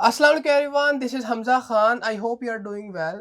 Assalamualaikum everyone, this is Hamza Khan. I hope you are doing well.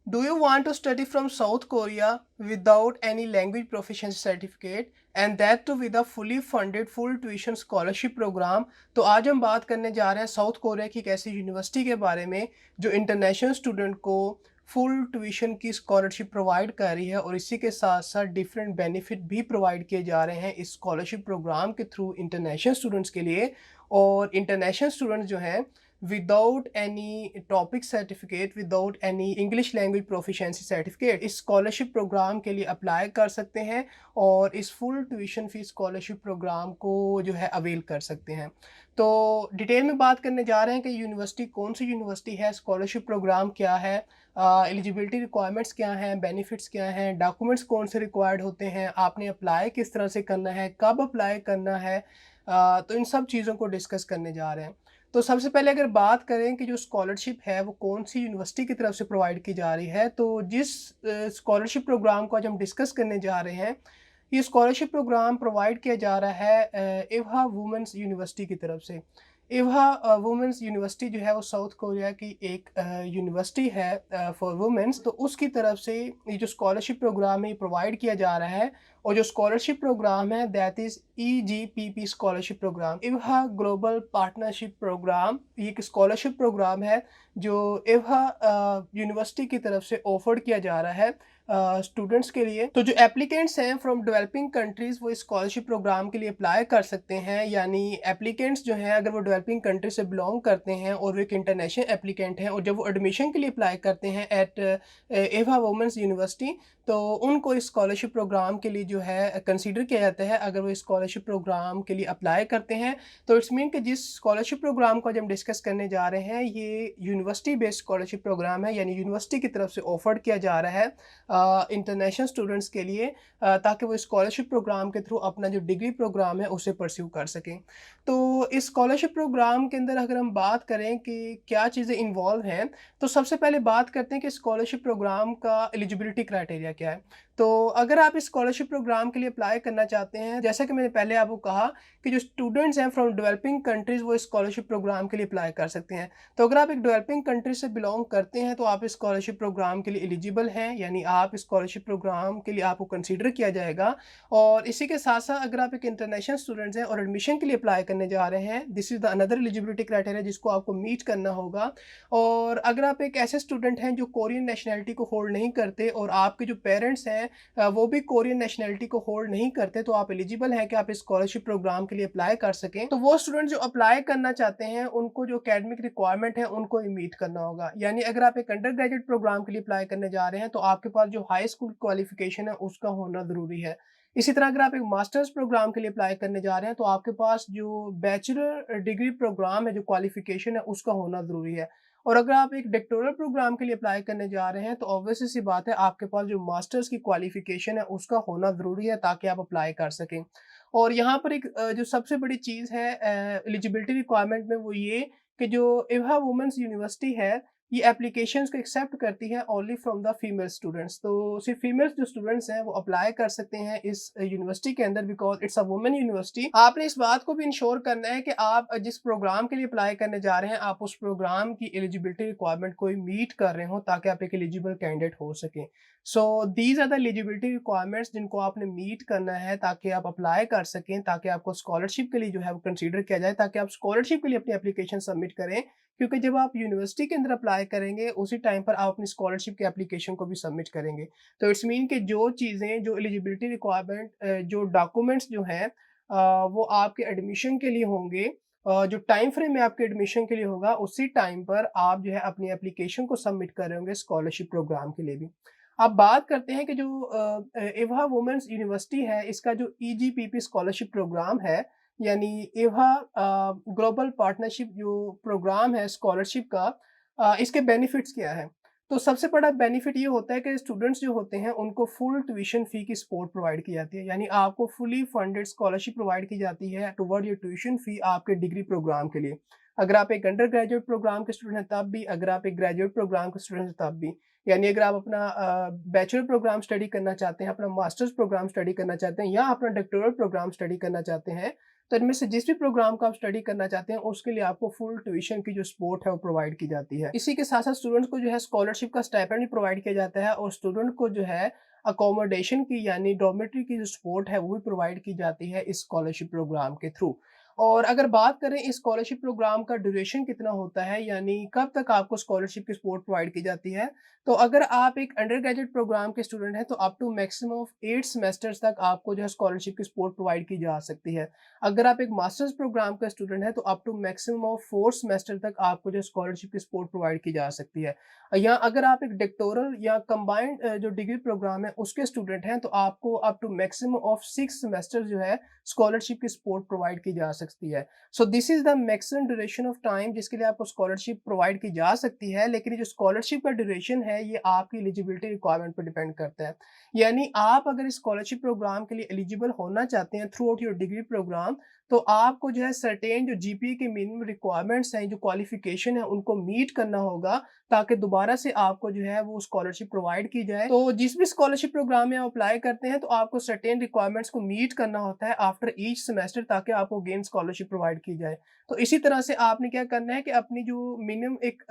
Do you want to study from South Korea without any language proficiency certificate and that too with a fully funded full tuition scholarship program? तो आज हम बात करने जा रहे हैं south Korea की एक ऐसी यूनिवर्सिटी के बारे में जो इंटरनेशनल स्टूडेंट को फुल ट्यूशन की स्कॉलरशिप प्रोवाइड कर रही है और इसी के साथ साथ डिफरेंट बेनिफिट भी प्रोवाइड किए जा रहे हैं इस स्कॉलरशिप प्रोग्राम के थ्रू इंटरनेशनल स्टूडेंट्स के लिए। और इंटरनेशनल स्टूडेंट्स जो हैं without any topic certificate, without any English language proficiency certificate इस स्कॉलरशिप प्रोग्राम के लिए अप्लाई कर सकते हैं और इस full tuition fees scholarship program को जो है अवेल कर सकते हैं। तो डिटेल में बात करने जा रहे हैं कि यूनिवर्सिटी कौन सी यूनिवर्सिटी है, स्कॉलरशिप प्रोग्राम क्या है, एलिजिबिलिटी रिक्वायरमेंट्स क्या हैं, बेनिफिट्स क्या हैं, डॉक्यूमेंट्स कौन से रिक्वायर्ड होते हैं, आपने अप्लाई किस तरह से करना है, कब अप्लाई करना है। तो इन सब चीज़ों को डिस्कस करने जा रहे हैं। तो सबसे पहले अगर बात करें कि जो स्कॉलरशिप है वो कौन सी यूनिवर्सिटी की तरफ से प्रोवाइड की जा रही है, तो जिस स्कॉलरशिप प्रोग्राम को आज हम डिस्कस करने जा रहे हैं, ये स्कॉलरशिप प्रोग्राम प्रोवाइड किया जा रहा है इवहा वुमेंस यूनिवर्सिटी की तरफ से। इवहा वुमेंस यूनिवर्सिटी जो है वो साउथ कोरिया की एक यूनिवर्सिटी है फॉर वुमेंस। तो उसकी तरफ से ये जो स्कॉलरशिप प्रोग्राम है ये प्रोवाइड किया जा रहा है और जो स्कॉलरशिप प्रोग्राम है that is EGPP scholarship program, Ewha global partnership program. ये एक स्कॉलरशिप प्रोग्राम है जो इवहा यूनिवर्सिटी की तरफ से ऑफर्ड किया जा रहा है स्टूडेंट्स के लिए। तो जो एप्लीकेंट्स हैं फ्रॉम डेवलपिंग कंट्रीज़ वो इस स्कॉलरशिप प्रोग्राम के लिए अप्लाई कर सकते हैं। यानी एप्लीकेंट्स जो हैं अगर वो डेवलपिंग कंट्री से बिलोंग करते हैं और वो एक इंटरनेशनल एप्लीकेंट हैं और जब वो एडमिशन के लिए अप्लाई करते हैं एट इवहा वुमेंस यूनिवर्सिटी, तो उनको इस स्कॉलरशिप प्रोग्राम के लिए जो है कंसीडर किया जाता है। अगर वो इस स्कॉलरशिप प्रोग्राम के लिए अप्लाई करते हैं तो इट्स मीन कि जिस स्कॉलरशिप प्रोग्राम को आज हम डिस्कस करने जा रहे हैं ये यूनिवर्सिटी बेस्ड स्कॉलरशिप प्रोग्राम है, यानी यूनिवर्सिटी की तरफ से ऑफर्ड किया जा रहा है इंटरनेशनल स्टूडेंट्स के लिए ताकि वो स्कॉलरशिप प्रोग्राम के थ्रू अपना जो डिग्री प्रोग्राम है उसे परस्यू कर सकें। तो इस स्कॉलरशिप प्रोग्राम के अंदर अगर हम बात करें कि क्या चीज़ें इन्वॉल्व हैं, तो सबसे पहले बात करते हैं कि स्कॉलरशिप प्रोग्राम का एलिजिबिलिटी क्राइटेरिया क्या है। तो अगर आप इस स्कॉलरशिप प्रोग्राम के लिए अप्लाई करना चाहते हैं, जैसा कि मैंने पहले आपको कहा कि जो स्टूडेंट्स हैं फ्रॉम डेवलपिंग कंट्रीज़ वो इस स्कॉलरशिप प्रोग्राम के लिए अप्लाई कर सकते हैं। तो अगर आप एक डेवलपिंग कंट्री से बिलोंग करते हैं तो आप इस स्कॉलरशिप प्रोग्राम के लिए एलिजिबल हैं, यानी आप इस स्कॉलरशिप प्रोग्राम के लिए आपको कंसीडर किया जाएगा। और इसी के साथ साथ अगर आप एक इंटरनेशनल स्टूडेंट्स हैं और एडमिशन के लिए अप्लाई करने जा रहे हैं, this is the another eligibility criteria जिसको आपको मीट करना होगा। और अगर आप एक ऐसे स्टूडेंट हैं जो कोरियन नेशनैलिटी को होल्ड नहीं करते और आपके जो पेरेंट्स हैं वो भी कोरियन नेशनैलिटी को होल्ड नहीं करते, तो आप एलिजिबल हैं कि आप इस स्कॉलरशिप प्रोग्राम के लिए अप्लाई कर सकें। तो वो स्टूडेंट जो अप्लाई करना चाहते हैं उनको जो एकेडमिक रिक्वायरमेंट है उनको मीट करना होगा। यानी अगर आप एक अंडर ग्रेजुएट प्रोग्राम के लिए अप्लाई करने जा रहे हैं तो आपके पास जो हाई स्कूल क्वालिफिकेशन है उसका होना ज़रूरी है। इसी तरह अगर आप एक मास्टर्स प्रोग्राम के लिए अप्लाई करने जा रहे हैं तो आपके पास जो बैचलर डिग्री प्रोग्राम है, जो क्वालिफिकेशन है उसका होना ज़रूरी है। और अगर आप एक डॉक्टोरल प्रोग्राम के लिए अप्लाई करने जा रहे हैं तो ऑब्वियसली सी बात है आपके पास जो मास्टर्स की क्वालिफिकेशन है उसका होना ज़रूरी है ताकि आप अप्लाई कर सकें। और यहाँ पर एक जो सबसे बड़ी चीज़ है एलिजिबिलिटी रिक्वायरमेंट में वो ये कि जो इवहा वुमेन्स यूनिवर्सिटी है ये एप्लीकेशंस को एक्सेप्ट करती है only from the female students. तो सिर्फ फीमेल्स जो स्टूडेंट्स हैं वो अप्लाई कर सकते हैं इस यूनिवर्सिटी के अंदर because it's a women university. आपने इस बात को भी इंश्योर करना है कि आप जिस प्रोग्राम के लिए अप्लाई करने जा रहे हैं आप उस प्रोग्राम की एलिजिबिलिटी रिक्वायरमेंट को मीट कर रहे हो ताकि आप एक एलिजिबल कैंडिडेट हो सकें। So these are the eligibility requirements जिनको आपने मीट करना है ताकि आप अप्लाई कर सकें, ताकि आपको स्कॉलरशिप के लिए जो है वो कंसीडर किया जाए, ताकि आप स्कॉलरशिप के लिए अपनी एप्लीकेशन सबमिट करें। क्योंकि जब आप यूनिवर्सिटी के अंदर अप्लाई करेंगे उसी टाइम पर आप अपनी स्कॉलरशिप की एप्लीकेशन को भी सबमिट करेंगे। तो इट्स मीन कि जो चीज़ें, जो एलिजिबिलिटी रिक्वायरमेंट, जो डॉक्यूमेंट्स जो हैं वो आपके एडमिशन के लिए होंगे, जो टाइम फ्रेम में आपके एडमिशन के लिए होगा उसी टाइम पर आप जो है अपनी एप्लीकेशन को सबमिट कर रहे होंगे स्कॉलरशिप प्रोग्राम के लिए भी। अब बात करते हैं कि जो इवहा वुमेन्स यूनिवर्सिटी है इसका जो EGPP स्कॉलरशिप प्रोग्राम है, यानी इवहा ग्लोबल पार्टनरशिप जो प्रोग्राम है स्कॉलरशिप का, इसके बेनिफिट्स क्या हैं? तो सबसे बड़ा बेनिफिट ये होता है कि स्टूडेंट्स जो होते हैं उनको फुल ट्यूशन फ़ी की सपोर्ट प्रोवाइड की जाती है। यानी आपको फुली फंडेड स्कॉलरशिप प्रोवाइड की जाती है टुवर्ड योर ट्यूशन फ़ी आपके डिग्री प्रोग्राम के लिए। अगर आप एक अंडर ग्रेजुएट प्रोग्राम के स्टूडेंट हैं तब भी, अगर आप एक ग्रेजुएट प्रोग्राम के स्टूडेंट हैं तब भी। यानी अगर आप अपना बैचलर प्रोग्राम स्टडी करना चाहते हैं, अपना मास्टर्स प्रोग्राम स्टडी करना चाहते हैं या अपना डॉक्टोरल प्रोग्राम स्टडी करना चाहते हैं, तो इनमें से जिस भी प्रोग्राम का आप स्टडी करना चाहते हैं उसके लिए आपको फुल ट्यूशन की जो सपोर्ट है वो प्रोवाइड की जाती है। इसी के साथ-साथ स्टूडेंट्स को जो है स्कॉलरशिप का स्टाइपेंड भी प्रोवाइड किया जाता है और स्टूडेंट को जो है अकोमोडेशन की यानी डॉर्मेटरी की जो सपोर्ट है वो भी प्रोवाइड की जाती है इस स्कॉलरशिप प्रोग्राम के थ्रू। और अगर बात करें इस स्कॉलरशिप प्रोग्राम का ड्यूरेशन कितना होता है यानी कब तक आपको स्कॉलरशिप की सपोर्ट प्रोवाइड की जाती है, तो अगर आप एक अंडर ग्रेजुएट प्रोग्राम के स्टूडेंट हैं तो up to maximum of 8 semesters तक आपको जो है स्कॉलरशिप की सपोर्ट प्रोवाइड की जा सकती है। अगर आप एक मास्टर्स प्रोग्राम का स्टूडेंट हैं तो up to maximum of 4 semester तक आपको जो स्कॉलरशिप की सपोर्ट प्रोवाइड की जा सकती है। या अगर आप एक डॉक्टोरल या कंबाइंड जो डिग्री प्रोग्राम है उसके स्टूडेंट हैं तो आपको up to maximum of 6 semester जो है स्कॉलरशिप की सपोर्ट प्रोवाइड की जा सकती है। सो this is the maximum duration of time जिसके लिए आपको स्कॉलरशिप प्रोवाइड की जा सकती है, लेकिन ये जो स्कॉलरशिप का ड्यूरेशन है ये आपकी एलिजिबिलिटी रिक्वायरमेंट पर डिपेंड करता है। यानी आप अगर इस स्कॉलरशिप प्रोग्राम के लिए एलिजिबल होना चाहते हैं throughout your degree programme, तो आपको जो है सर्टेन जो जीपीए के मिनिमम रिक्वायरमेंट्स हैं, जो क्वालिफिकेशन है उनको मीट करना होगा ताकि दोबारा से आपको जो है वो स्कॉलरशिप प्रोवाइड की जाए। तो जिस भी स्कॉलरशिप प्रोग्राम में आप अप्लाई करते हैं तो आपको सर्टेन रिक्वायरमेंट्स को मीट करना होता है आफ्टर ईच सेमेस्टर ताकि आपको अगेन स्कॉलरशिप प्रोवाइड की जाए। तो इसी तरह से आपने क्या करना है कि अपनी जो मिनिमम एक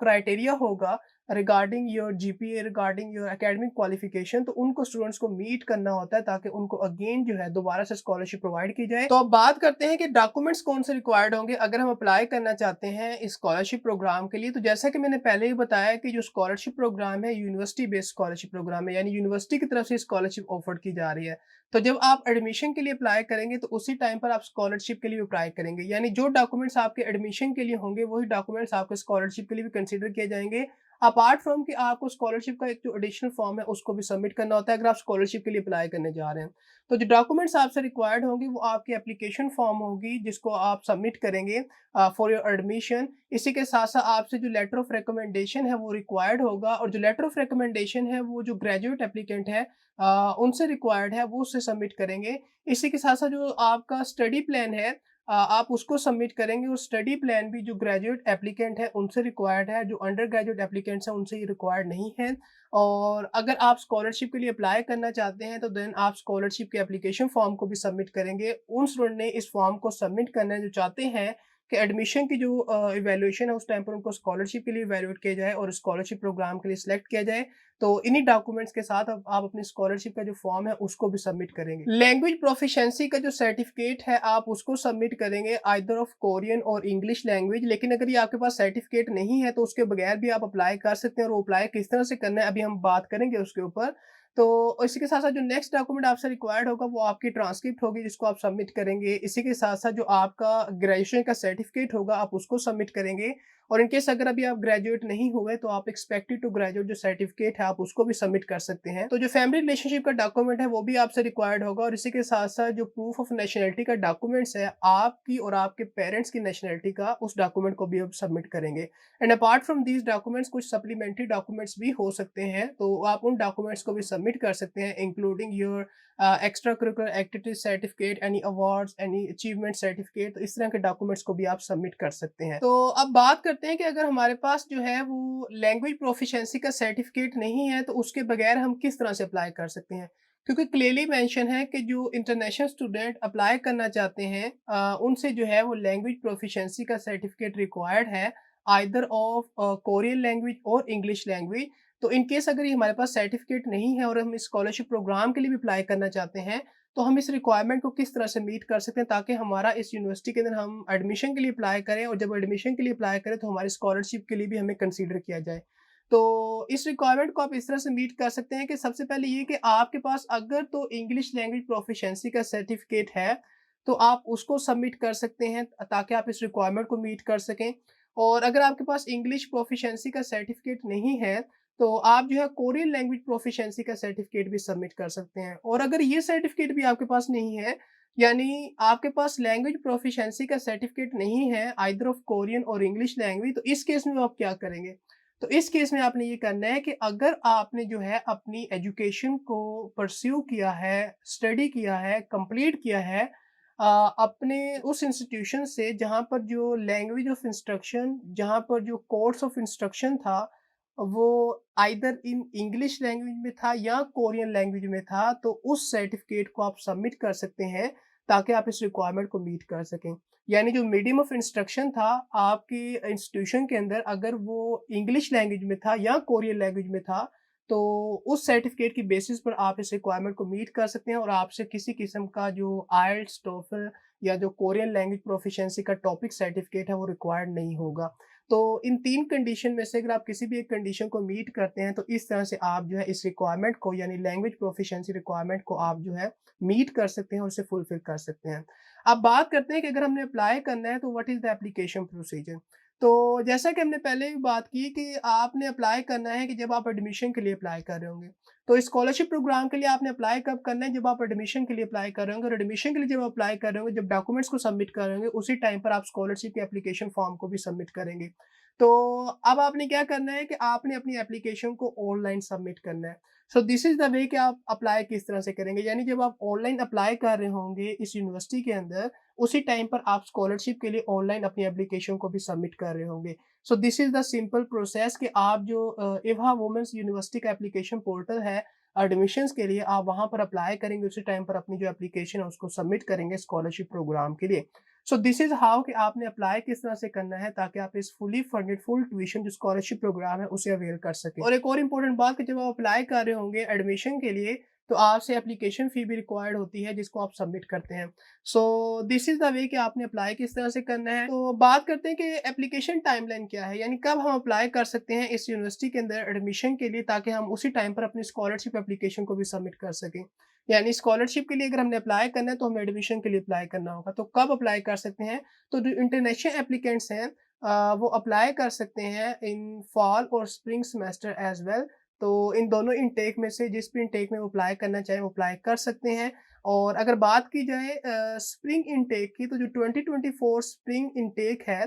क्राइटेरिया होगा regarding your GPA, regarding your academic qualification, तो उनको स्टूडेंट्स को मीट करना होता है ताकि उनको अगेन जो है दोबारा से स्कॉलरशिप प्रोवाइड की जाए। तो अब बात करते हैं कि डॉक्यूमेंट्स कौन से रिक्वायर्ड होंगे अगर हम अप्लाई करना चाहते हैं इस स्कॉलरशिप प्रोग्राम के लिए। तो जैसा कि मैंने पहले ही बताया कि जो स्कॉलरशिप प्रोग्राम है यूनिवर्सिटी बेस्ड स्कॉलरशिप प्रोग्राम है, यानी यूनिवर्सिटी की तरफ से स्कॉलरशिप ऑफर की जा रही है। तो जब आप एडमिशन के लिए अप्लाई करेंगे तो उसी टाइम पर आप स्कॉलरशिप के लिए अप्लाई करेंगे, यानी जो डॉक्यूमेंट्स आपके एडमिशन के लिए होंगे वही डॉक्यूमेंट्स आपके स्कॉलरशिप के लिए भी कंसीडर किए जाएंगे। अपार्ट फ्रॉम कि आपको स्कॉलरशिप का एक जो एडिशनल फॉर्म है उसको भी सबमिट करना होता है अगर आप स्कॉलरशिप के लिए अप्लाई करने जा रहे हैं। तो जो डॉक्यूमेंट्स आपसे रिक्वायर्ड होंगी वो आपकी एप्लीकेशन फॉर्म होगी जिसको आप सबमिट करेंगे फॉर योर एडमिशन। इसी के साथ साथ आपसे जो लेटर ऑफ रिकमेंडेशन है वो रिक्वायर्ड होगा और जो लेटर ऑफ रिकमेंडेशन है वो जो ग्रेजुएट एप्लीकेंट है उनसे रिक्वायर्ड है, वो उससे सबमिट करेंगे। इसी के साथ साथ जो आपका स्टडी प्लान है आप उसको सबमिट करेंगे और स्टडी प्लान भी जो ग्रेजुएट एप्लीकेंट है उनसे रिक्वायर्ड है, जो अंडर ग्रेजुएट एप्लीकेंट्स हैं उनसे ये रिक्वायर्ड नहीं है। और अगर आप स्कॉलरशिप के लिए अप्लाई करना चाहते हैं तो देन आप स्कॉलरशिप के एप्लीकेशन फॉर्म को भी सबमिट करेंगे। उन स्टूडेंट ने इस फॉर्म को सबमिट करना है जो चाहते हैं कि एडमिशन की जो इवैल्यूएशन है उस टाइम पर उनको स्कॉलरशिप के लिए इवैल्यूएट किया जाए और स्कॉलरशिप प्रोग्राम के लिए सिलेक्ट किया जाए। तो इन्हीं डॉक्यूमेंट्स के साथ अब आप अपनी स्कॉलरशिप का जो फॉर्म है उसको भी सबमिट करेंगे। लैंग्वेज प्रोफिशिएंसी का जो सर्टिफिकेट है आप उसको सबमिट करेंगे आइदर ऑफ कोरियन और इंग्लिश लैंग्वेज, लेकिन अगर ये आपके पास सर्टिफिकेट नहीं है तो उसके बगैर भी आप अप्लाई कर सकते हैं और वो अप्लाई किस तरह से करना है अभी हम बात करेंगे उसके ऊपर। तो इसी के साथ-साथ जो नेक्स्ट डॉक्यूमेंट आपसे रिक्वायर्ड होगा वो आपकी ट्रांसक्रिप्ट होगी जिसको आप सबमिट करेंगे। इसी के साथ-साथ जो आपका ग्रेजुएशन का सर्टिफिकेट होगा आप उसको सबमिट करेंगे और इन केस अगर अभी आप ग्रेजुएट नहीं हुए तो आप एक्सपेक्टेड टू ग्रेजुएट जो सर्टिफिकेट है आप उसको भी सबमिट कर सकते हैं। तो जो फैमिली रिलेशनशिप का डॉक्यूमेंट है वो भी आपसे रिक्वायर्ड होगा और इसी के साथ-साथ जो प्रूफ ऑफ नेशनैलिटी का डॉक्यूमेंट्स है आपकी और आपके पेरेंट्स की नेशनैलिटी का उस डॉक्यूमेंट को भी आप सबमिट करेंगे। And apart from these documents कुछ सप्लीमेंट्री डॉक्यूमेंट्स भी हो सकते हैं तो आप उन डॉक्यूमेंट्स को भी सबमिट कर सकते हैं including your extra curricular activity certificate, any awards, any achievement certificate, तो इस तरह के डॉक्यूमेंट्स को भी आप सबमिट कर सकते हैं। तो अब बात करते हैं कि अगर हमारे पास जो है वो लैंग्वेज प्रोफिशिएंसी का सर्टिफिकेट नहीं है तो उसके बगैर हम किस तरह से अप्लाई कर सकते हैं, क्योंकि क्लियरली मेंशन है कि जो इंटरनेशनल स्टूडेंट अप्लाई करना चाहते हैं उनसे जो है वो लैंग्वेज प्रोफिशिएंसी का सर्टिफिकेट रिक्वायर्ड है आइदर ऑफ कोरियन लैंग्वेज और इंग्लिश लैंग्वेज। तो इन केस अगर ये हमारे पास सर्टिफिकेट नहीं है और हम इस स्कॉलरशिप प्रोग्राम के लिए भी अप्लाई करना चाहते हैं तो हम इस रिक्वायरमेंट को किस तरह से मीट कर सकते हैं ताकि हमारा इस यूनिवर्सिटी के अंदर हम एडमिशन के लिए अप्लाई करें और जब एडमिशन के लिए अप्लाई करें तो हमारी स्कॉलरशिप के लिए भी हमें कंसीडर किया जाए। तो इस रिक्वायरमेंट को आप इस तरह से मीट कर सकते हैं कि सबसे पहले ये कि आपके पास अगर तो इंग्लिश लैंग्वेज प्रोफिशिएंसी का सर्टिफिकेट है तो आप उसको सबमिट कर सकते हैं ताकि आप इस रिक्वायरमेंट को मीट कर सकें। और अगर आपके पास इंग्लिश प्रोफिशिएंसी का सर्टिफिकेट नहीं है तो आप जो है कोरियन लैंग्वेज प्रोफिशिएंसी का सर्टिफिकेट भी सबमिट कर सकते हैं। और अगर ये सर्टिफिकेट भी आपके पास नहीं है, यानी आपके पास लैंग्वेज प्रोफिशिएंसी का सर्टिफिकेट नहीं है आइदर ऑफ कोरियन और इंग्लिश लैंग्वेज, तो इस केस में आप क्या करेंगे? तो इस केस में आपने ये करना है कि अगर आपने जो है अपनी एजुकेशन को परस्यू किया है, स्टडी किया है, कंप्लीट किया है अपने उस इंस्टीट्यूशन से जहाँ पर जो लैंग्वेज ऑफ इंस्ट्रक्शन, जहाँ पर जो कोर्स ऑफ इंस्ट्रक्शन था वो आइदर इन इंग्लिश लैंग्वेज में था या कोरियन लैंग्वेज में था, तो उस सर्टिफिकेट को आप सबमिट कर सकते हैं ताकि आप इस रिक्वायरमेंट को मीट कर सकें। यानी जो मीडियम ऑफ इंस्ट्रक्शन था आपकी इंस्टीट्यूशन के अंदर, अगर वो इंग्लिश लैंग्वेज में था या कोरियन लैंग्वेज में था, तो उस सर्टिफ़िकेट की बेसिस पर आप इस रिक्वायरमेंट को मीट कर सकते हैं और आपसे किसी किस्म का जो आइल्स, टोफल या जो कोरियन लैंग्वेज प्रोफिशिएंसी का टॉपिक सर्टिफ़िकेट है वो रिक्वायर्ड नहीं होगा। तो इन 3 कंडीशन में से अगर आप किसी भी एक कंडीशन को मीट करते हैं, तो इस तरह से आप जो है इस रिक्वायरमेंट को, यानी लैंग्वेज प्रोफिशिएंसी रिक्वायरमेंट को आप जो है मीट कर सकते हैं और उसे फुलफ़िल कर सकते हैं। अब बात करते हैं कि अगर हमने अप्लाई करना है तो what is the application procedure? तो जैसा कि हमने पहले भी बात की कि आपने अप्लाई करना है कि जब आप एडमिशन के लिए अप्लाई कर रहे होंगे। तो स्कॉलरशिप प्रोग्राम के लिए आपने अप्लाई कब करना है? जब आप एडमिशन के लिए अप्लाई कर रहे होंगे, और एडमिशन के लिए जब अप्लाई कर रहे होंगे, जब डॉक्यूमेंट्स को सबमिट कर रहे होंगे, उसी टाइम पर आप स्कॉलरशिप के एप्लीकेशन फॉर्म को भी सबमिट करेंगे। तो अब आपने क्या करना है कि आपने अपनी एप्लीकेशन को ऑनलाइन सबमिट करना है। सो दिस इज़ द वे कि आप अप्लाई किस तरह से करेंगे। यानी जब आप ऑनलाइन अप्लाई कर रहे होंगे इस यूनिवर्सिटी के अंदर, उसी टाइम पर आप स्कॉलरशिप के लिए ऑनलाइन अपनी एप्लीकेशन को भी सबमिट कर रहे होंगे। सो this is the simple process कि आप जो इवा वुमेन्स यूनिवर्सिटी का एप्लीकेशन पोर्टल है, एडमिशन्स के लिए आप वहाँ पर अप्लाई करेंगे, उसी टाइम पर अपनी जो एप्लीकेशन है उसको सबमिट करेंगे स्कॉलरशिप प्रोग्राम के लिए। सो दिस इज़ हाउ कि आपने अप्लाई किस तरह से करना है ताकि आप इस फुली फंडेड फुल ट्यूशन जो स्कॉलरशिप प्रोग्राम है उसे अवेल कर सकें। और एक और इम्पोर्टेंट बात कि जब आप अप्लाई कर रहे होंगे एडमिशन के लिए, तो आपसे एप्लीकेशन फ़ी भी रिक्वायर्ड होती है जिसको आप सबमिट करते हैं। सो दिस इज़ द वे कि आपने अप्लाई किस तरह से करना है। तो बात करते हैं कि एप्लीकेशन टाइमलाइन क्या है, यानी कब हम अप्लाई कर सकते हैं इस यूनिवर्सिटी के अंदर एडमिशन के लिए ताकि हम उसी टाइम पर अपनी स्कॉलरशिप एप्लीकेशन को भी सबमिट कर सकें। यानी स्कॉलरशिप के लिए अगर हमने अप्लाई करना है तो हमें एडमिशन के लिए अप्लाई करना होगा। तो कब अप्लाई कर सकते हैं? तो जो इंटरनेशनल एप्लीकेंट्स हैं वो अप्लाई कर सकते हैं इन फॉल और स्प्रिंग सेमेस्टर एज़ वेल। तो इन दोनों इनटेक में से जिस भी इनटेक में वो अप्लाई करना चाहें वो अप्लाई कर सकते हैं। और अगर बात की जाए स्प्रिंग इनटेक की, तो जो 2024 स्प्रिंग इनटेक है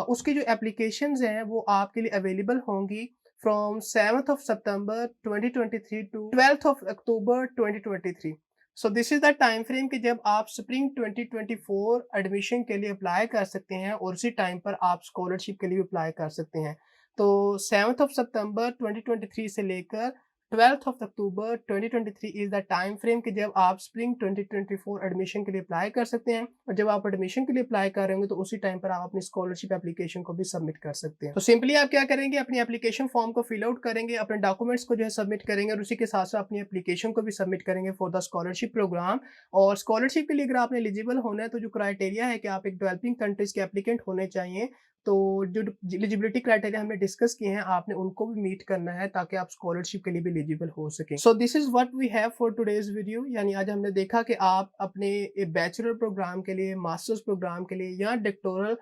उसकी जो एप्लीकेशंस हैं वो आपके लिए अवेलेबल होंगी from 7th of September 2023 to 12th of October 2023। So this is the time frame कि जब आप स्प्रिंग 2024 एडमिशन के लिए अप्लाई कर सकते हैं और उसी टाइम पर आप स्कॉलरशिप के लिए भी अप्लाई कर सकते हैं। तो 7th ऑफ सितंबर 2023 से लेकर 12th of October 2023 is the time frame कि जब आप स्प्रिंग 2024 एडमिशन के लिए अप्लाई कर सकते हैं, और जब आप एडमिशन के लिए अप्लाई कर रहे होंगे तो उसी टाइम पर आप अपनी स्कॉलरशिप एप्लीकेशन को भी सबमिट कर सकते हैं। तो सिंपली आप क्या करेंगे, अपनी एप्लीकेशन फॉर्म को फिल आउट करेंगे, अपने डॉक्यूमेंट्स को जो है सबमिट करेंगे और उसी के साथ-साथ अपनी एप्लीकेशन को भी सबमिट करेंगे फॉर द स्कॉलरशिप प्रोग्राम। और स्कॉलरशिप के लिए अगर आपने एलिजिबल होना है तो जो क्राइटेरिया है कि आप एक डेवलपिंग कंट्रीज़ के एप्लीकेंट होने चाहिए। तो जो एलिजिबिलिटी क्राइटेरिया हमने डिस्कस किए हैं, आपने उनको भी मीट करना है ताकि आप स्कॉलरशिप के लिए भी एलिजिबल हो सकें। So this is what we have for today's video. यानी आज हमने देखा कि आप अपने बैचलर प्रोग्राम के लिए, मास्टर्स प्रोग्राम के लिए या डॉक्टोरल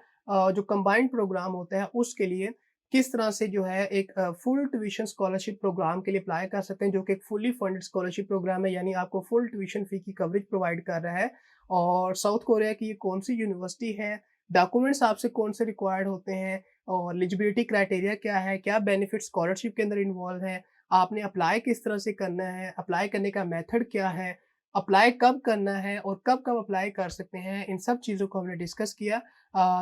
जो कंबाइंड प्रोग्राम होता है उसके लिए किस तरह से जो है एक फुल ट्यूशन स्कॉलरशिप प्रोग्राम के लिए अप्लाई कर सकते हैं, जो कि एक फुली फंडेड स्कॉलरशिप प्रोग्राम है, यानी आपको फुल ट्यूशन फ़ी की कवरेज प्रोवाइड कर रहा है। और साउथ कोरिया की ये कौन-सी यूनिवर्सिटी है, डॉक्यूमेंट्स आपसे कौन से रिक्वायर्ड होते हैं और एलिजिबिलिटी क्राइटेरिया क्या है, क्या बेनिफिट स्कॉलरशिप के अंदर इन्वॉल्व है, आपने अप्लाई किस तरह से करना है, अप्लाई करने का मेथड क्या है, अप्लाई कब करना है और कब-कब अप्लाई कर सकते हैं, इन सब चीज़ों को हमने डिस्कस किया।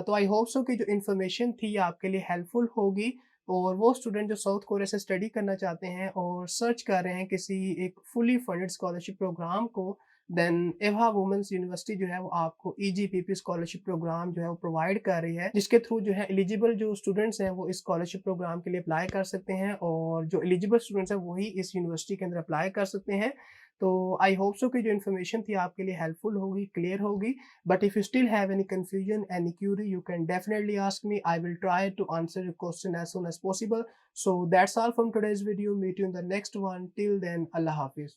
तो आई होप सो कि जो इन्फॉर्मेशन थी ये आपके लिए हेल्पफुल होगी, और वो स्टूडेंट जो साउथ कोरिया से स्टडी करना चाहते हैं और सर्च कर रहे हैं किसी एक फुली फंडेड स्कॉलरशिप प्रोग्राम को, देन इवा वुमेन्स यूनिवर्सिटी जो है वो आपको ईजीपीपी स्कॉलरशिप प्रोग्राम जो है वो प्रोवाइड कर रही है, जिसके थ्रू जो है एलिजिबल जो स्टूडेंट्स हैं वो इस स्कॉलरशिप प्रोग्राम के लिए अप्लाई कर सकते हैं, और जो एलिजिबल स्टूडेंट्स हैं वही इस यूनिवर्सिटी के अंदर अप्लाई कर सकते हैं। तो आई होप सो कि जो इन्फॉर्मेशन थी आपके लिए हेल्पफुल होगी, क्लियर होगी। But if you still have any confusion, any query, you can definitely ask me. I will try to answer your question as soon as possible. So that's all from today's video. Meet you in the next one. Till then, Allah Hafiz.